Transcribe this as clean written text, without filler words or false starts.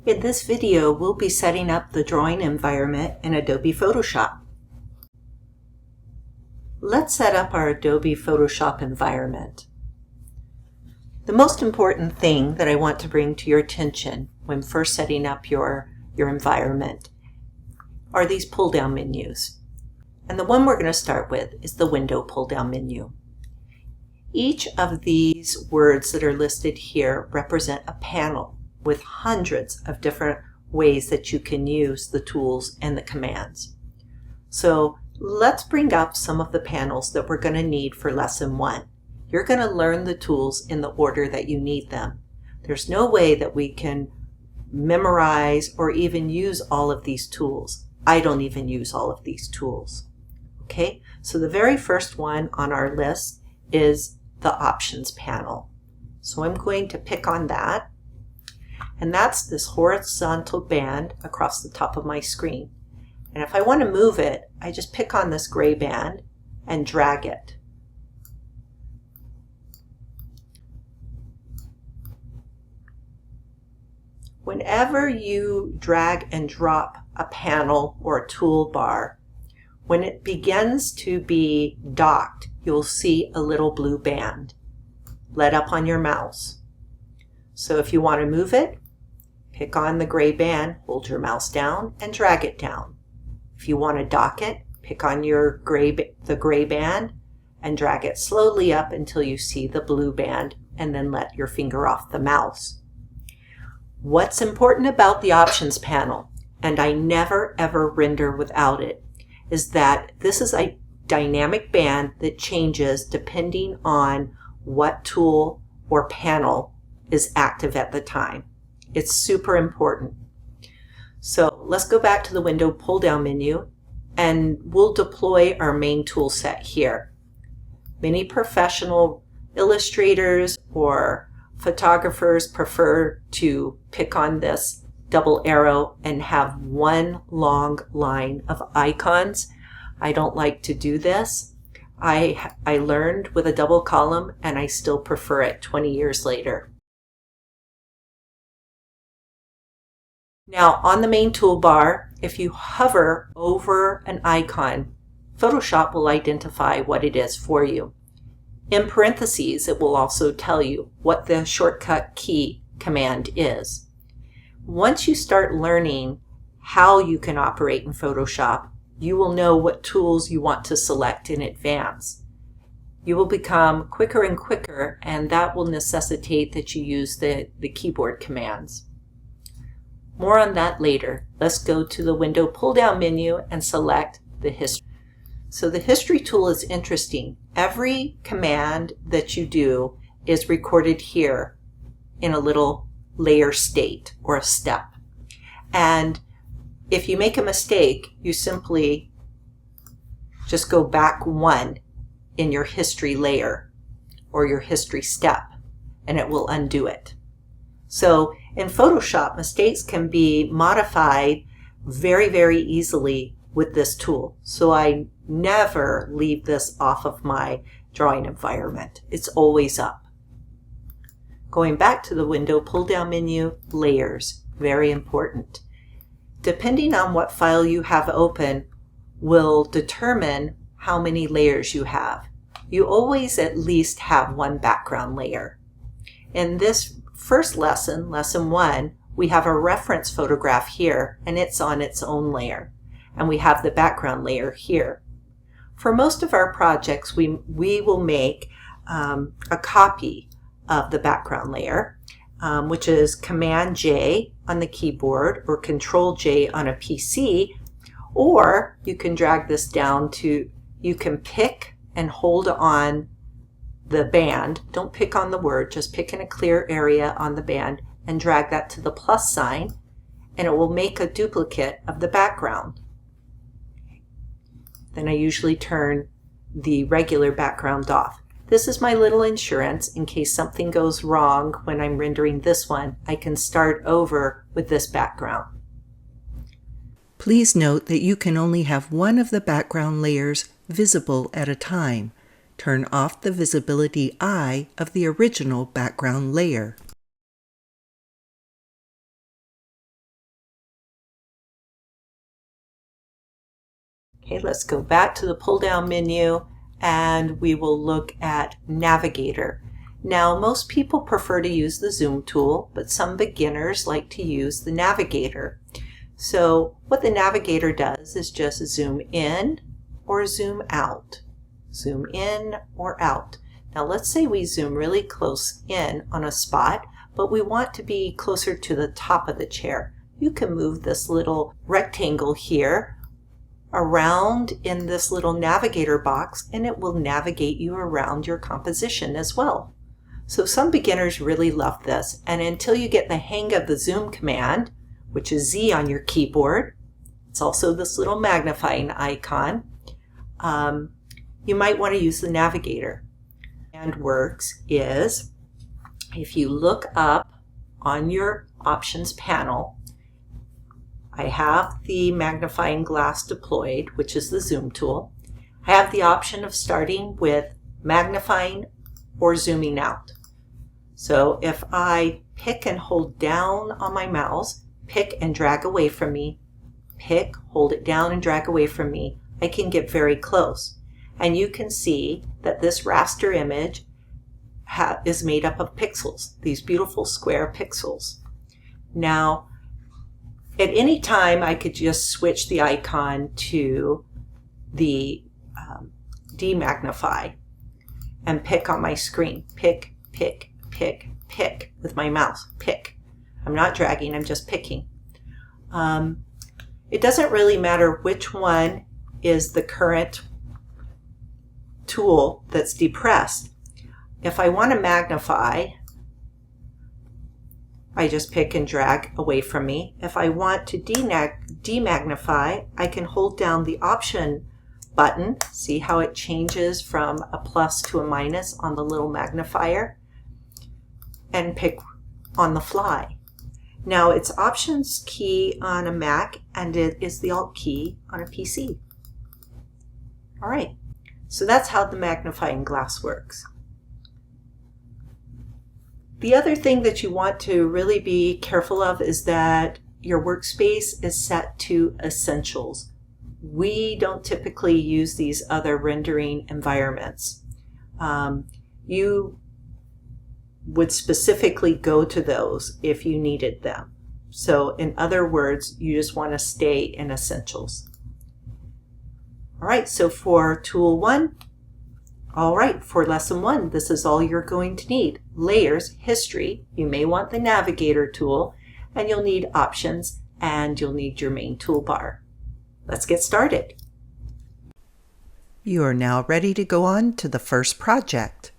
In this video, we'll be setting up the drawing environment in Adobe Photoshop. Let's set up our Adobe Photoshop environment. The most important thing that I want to bring to your attention when first setting up your environment are these pull-down menus. And the one we're going to start with is the window pull-down menu. Each of these words that are listed here represent a panel with hundreds of different ways that you can use the tools and the commands. So let's bring up some of the panels that we're going to need for lesson 1. You're going to learn the tools in the order that you need them. There's no way that we can memorize or even use all of these tools. I don't even use all of these tools. Okay, so the very first one on our list is the options panel. So I'm going to pick on that. And that's this horizontal band across the top of my screen. And if I want to move it, I just pick on this gray band and drag it. Whenever you drag and drop a panel or a toolbar, when it begins to be docked, you'll see a little blue band. Let up on your mouse. So if you want to move it, pick on the gray band, hold your mouse down, and drag it down. If you want to dock it, pick on the gray band and drag it slowly up until you see the blue band, and then let your finger off the mouse. What's important about the options panel, and I never ever render without it, is that this is a dynamic band that changes depending on what tool or panel is active at the time. It's super important. So let's go back to the window pull down menu and we'll deploy our main tool set here. Many professional illustrators or photographers prefer to pick on this double arrow and have one long line of icons. I don't like to do this. I learned with a double column and I still prefer it 20 years later. Now on the main toolbar, if you hover over an icon, Photoshop will identify what it is for you. In parentheses, it will also tell you what the shortcut key command is. Once you start learning how you can operate in Photoshop, you will know what tools you want to select in advance. You will become quicker and quicker, and that will necessitate that you use the keyboard commands. More on that later. Let's go to the window pull-down menu and select the history. So the history tool is interesting. Every command that you do is recorded here in a little layer state or a step. And if you make a mistake, you simply just go back one in your history layer or your history step, and it will undo it. So in Photoshop, mistakes can be modified very, very easily with this tool. So I never leave this off of my drawing environment. It's always up. Going back to the window pull-down menu, layers, very important. Depending on what file you have open will determine how many layers you have. You always at least have one background layer. In this first lesson, lesson 1, we have a reference photograph here and it's on its own layer. And we have the background layer here. For most of our projects, we will make a copy of the background layer, which is Command J on the keyboard or Control J on a PC, or you can drag this down to, you can pick and hold on the band. Don't pick on the word, just pick in a clear area on the band and drag that to the plus sign, and it will make a duplicate of the background. Then I usually turn the regular background off. This is my little insurance in case something goes wrong when I'm rendering this one. I can start over with this background. Please note that you can only have one of the background layers visible at a time. Turn off the visibility eye of the original background layer. Okay, let's go back to the pull-down menu and we will look at Navigator. Now, most people prefer to use the zoom tool, but some beginners like to use the Navigator. So what the Navigator does is just zoom in or zoom out. Zoom in or out. Now let's say we zoom really close in on a spot, but we want to be closer to the top of the chair. You can move this little rectangle here around in this little navigator box, and it will navigate you around your composition as well. So some beginners really love this, and until you get the hang of the zoom command, which is Z on your keyboard, it's also this little magnifying icon, you might want to use the Navigator. And works is, if you look up on your options panel, I have the magnifying glass deployed, which is the zoom tool. I have the option of starting with magnifying or zooming out. So if I pick and hold down on my mouse, pick and drag away from me, pick, hold it down and drag away from me, I can get very close. And you can see that this raster image is made up of pixels, these beautiful square pixels. Now, at any time, I could just switch the icon to the demagnify and pick on my screen. Pick, pick, pick, pick with my mouse. Pick. I'm not dragging, I'm just picking. It doesn't really matter which one is the current tool that's depressed. If I want to magnify, I just pick and drag away from me. If I want to demagnify, I can hold down the option button. See how it changes from a plus to a minus on the little magnifier, and pick on the fly. Now it's options key on a Mac and it is the alt key on a PC. All right, so that's how the magnifying glass works. The other thing that you want to really be careful of is that your workspace is set to essentials. We don't typically use these other rendering environments. You would specifically go to those if you needed them. So in other words, you just want to stay in essentials. All right, so for tool 1, for lesson 1, this is all you're going to need. Layers, history, you may want the navigator tool, and you'll need options, and you'll need your main toolbar. Let's get started. You are now ready to go on to the first project.